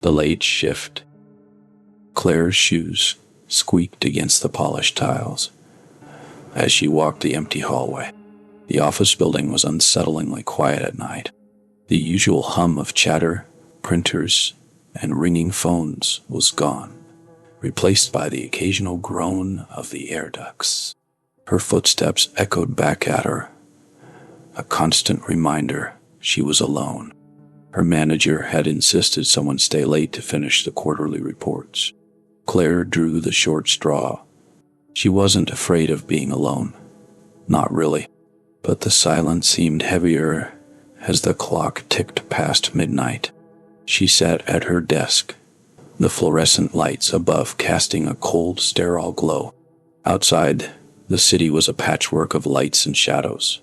The late shift. Claire's shoes squeaked against the polished tiles as she walked the empty hallway. The office building was unsettlingly quiet at night. The usual hum of chatter, printers, and ringing phones was gone, replaced by the occasional groan of the air ducts. Her footsteps echoed back at her, a constant reminder she was alone. Her manager had insisted someone stay late to finish the quarterly reports. Claire drew the short straw. She wasn't afraid of being alone. Not really. But the silence seemed heavier as the clock ticked past midnight. She sat at her desk, the fluorescent lights above casting a cold, sterile glow. Outside, the city was a patchwork of lights and shadows,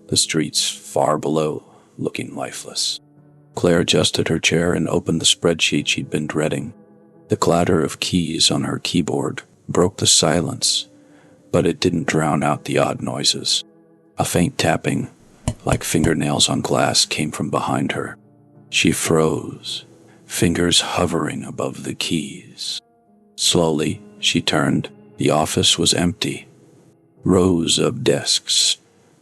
the streets far below looking lifeless. Claire adjusted her chair and opened the spreadsheet she'd been dreading. The clatter of keys on her keyboard broke the silence, but it didn't drown out the odd noises. A faint tapping, like fingernails on glass, came from behind her. She froze, fingers hovering above the keys. Slowly, she turned. The office was empty. Rows of desks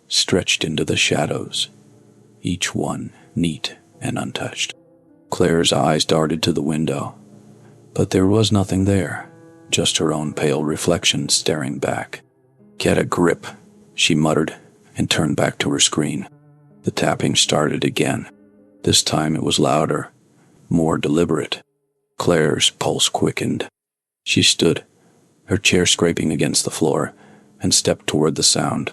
stretched into the shadows, each one neat and untouched. Claire's eyes darted to the window, but there was nothing there, just her own pale reflection staring back. "Get a grip," she muttered, and turned back to her screen. The tapping started again. This time it was louder, more deliberate. Claire's pulse quickened. She stood, her chair scraping against the floor, and stepped toward the sound.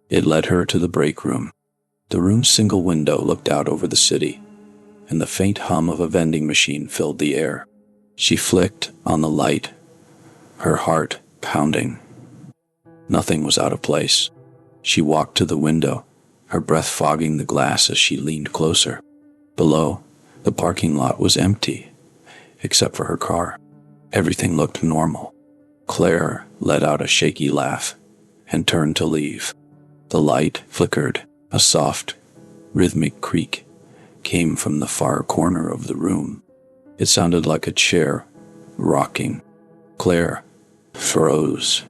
It led her to the break room. The room's single window looked out over the city, and the faint hum of a vending machine filled the air. She flicked on the light, her heart pounding. Nothing was out of place. She walked to the window, her breath fogging the glass as she leaned closer. Below, the parking lot was empty, except for her car. Everything looked normal. Claire let out a shaky laugh and turned to leave. The light flickered. A soft, rhythmic creak came from the far corner of the room. It sounded like a chair rocking. Claire froze.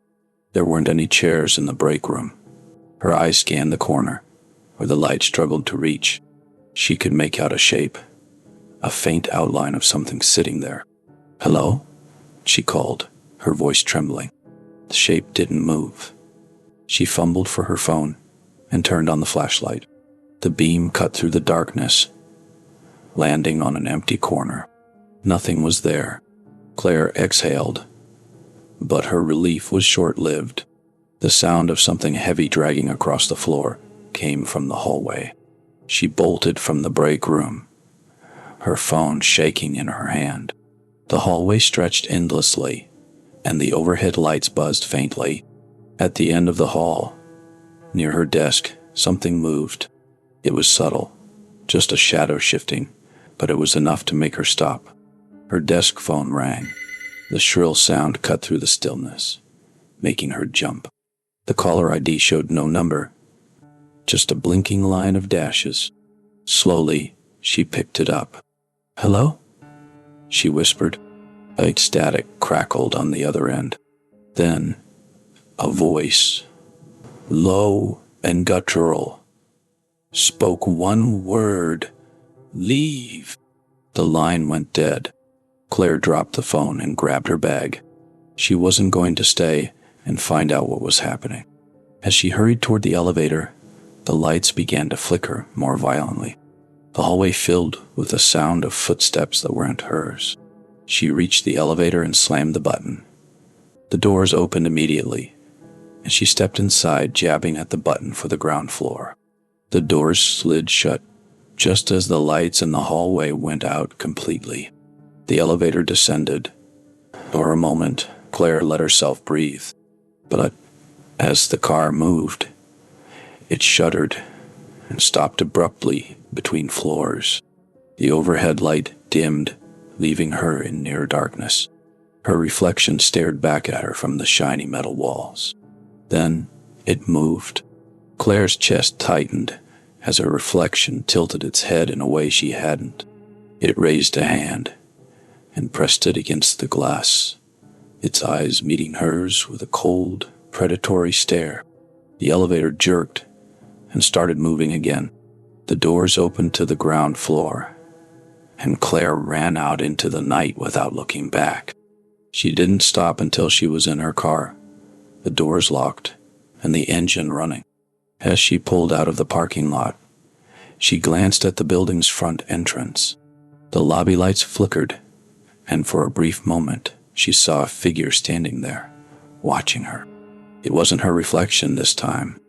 There weren't any chairs in the break room. Her eyes scanned the corner, where the light struggled to reach. She could make out a shape, a faint outline of something sitting there. "Hello?" she called, her voice trembling. The shape didn't move. She fumbled for her phone and turned on the flashlight. The beam cut through the darkness, landing on an empty corner. Nothing was there. Claire exhaled, but her relief was short-lived. The sound of something heavy dragging across the floor came from the hallway. She bolted from the break room, her phone shaking in her hand. The hallway stretched endlessly, and the overhead lights buzzed faintly. At the end of the hall, near her desk, something moved. It was subtle, just a shadow shifting, but it was enough to make her stop. Her desk phone rang. The shrill sound cut through the stillness, making her jump. The caller ID showed no number, just a blinking line of dashes. Slowly, she picked it up. "Hello?" she whispered. A static crackled on the other end. Then, a voice, low and guttural, spoke one word: "Leave." The line went dead. Claire dropped the phone and grabbed her bag. She wasn't going to stay and find out what was happening. As she hurried toward the elevator, the lights began to flicker more violently. The hallway filled with the sound of footsteps that weren't hers. She reached the elevator and slammed the button. The doors opened immediately, and she stepped inside, jabbing at the button for the ground floor. The doors slid shut just as the lights in the hallway went out completely. The elevator descended. For a moment, Claire let herself breathe, but as the car moved, it shuddered and stopped abruptly between floors. The overhead light dimmed, leaving her in near darkness. Her reflection stared back at her from the shiny metal walls. Then it moved. Claire's chest tightened as her reflection tilted its head in a way she hadn't. It raised a hand, and pressed it against the glass, its eyes meeting hers with a cold, predatory stare. The elevator jerked and started moving again. The doors opened to the ground floor, and Claire ran out into the night without looking back. She didn't stop until she was in her car, the doors locked and the engine running. As she pulled out of the parking lot, she glanced at the building's front entrance. The lobby lights flickered, and for a brief moment, she saw a figure standing there, watching her. It wasn't her reflection this time.